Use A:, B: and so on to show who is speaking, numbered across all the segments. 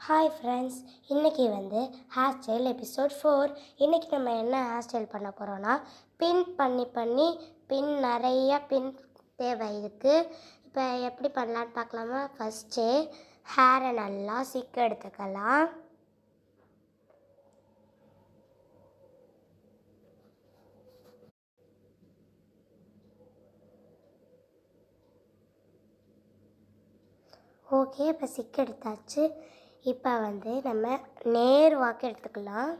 A: Hi friends, இன்றைக்கி hair style episode 4. இன்றைக்கி நம்ம என்ன ஹேர் ஸ்டைல் பண்ண போகிறோன்னா, பின் பண்ணி பின் நிறைய பின் தேவை இருக்குது. இப்போ எப்படி பண்ணலான்னு பார்க்கலாமா? ஃபஸ்ட்டு ஹேரை நல்லா சிக்க எடுத்துக்கலாம். ஓகே, இப்போ சிக்க எடுத்தாச்சு. இப்போ நம்ம நேர் வாக்கு எடுத்துக்கலாம்.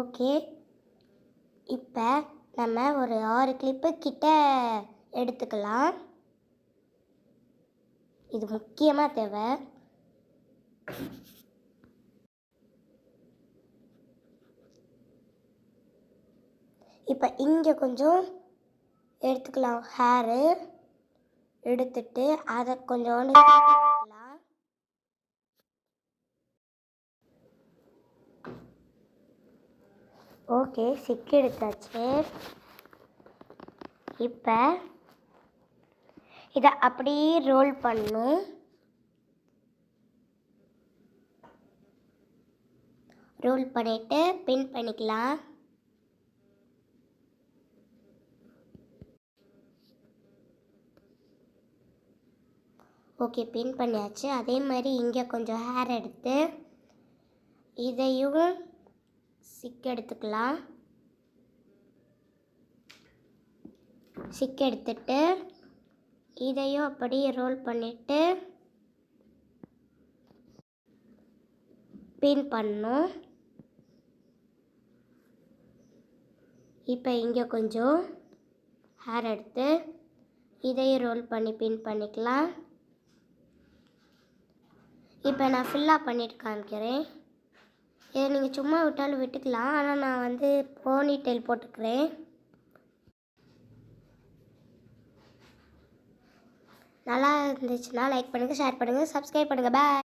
A: ஓகே, இப்போ நம்ம ஒரு 6 கிளிப்பு கிட்ட எடுத்துக்கலாம். இது முக்கியமாக தேவை. இப்போ இங்கே கொஞ்சம் எடுத்துக்கலாம். ஹேரு எடுத்துட்டு அதை கொஞ்சோண்டு எடுத்துக்கலாம். ஓகே, சிக்கு எடுத்தாச்சு. இப்போ இதை அப்படியே ரோல் பண்ணணும். ரோல் பண்ணிவிட்டு பின் பண்ணிக்கலாம். ஓகே, பின் பண்ணியாச்சு. அதே மாதிரி இங்கே கொஞ்சம் ஹேர் எடுத்து இதையும் சிக்கு எடுத்துக்கலாம். சிக்கு எடுத்துட்டு இதையும் அப்படியே ரோல் பண்ணிவிட்டு பின் பண்ணணும். இப்போ இங்கே கொஞ்சம் ஹேர் எடுத்து இதையும் ரோல் பண்ணி பின் பண்ணிக்கலாம். இப்போ நான் ஃபுல்லாக பண்ணிட்டு காமிக்கிறேன். இதை நீங்கள் சும்மா விட்டாலும் விட்டுக்கலாம், ஆனால் நான் போனி டெயில் போட்டுக்கிறேன். நல்லா இருந்துச்சுன்னா லைக் பண்ணுங்கள், ஷேர் பண்ணுங்கள், சப்ஸ்கிரைப் பண்ணுங்கள். பாய்.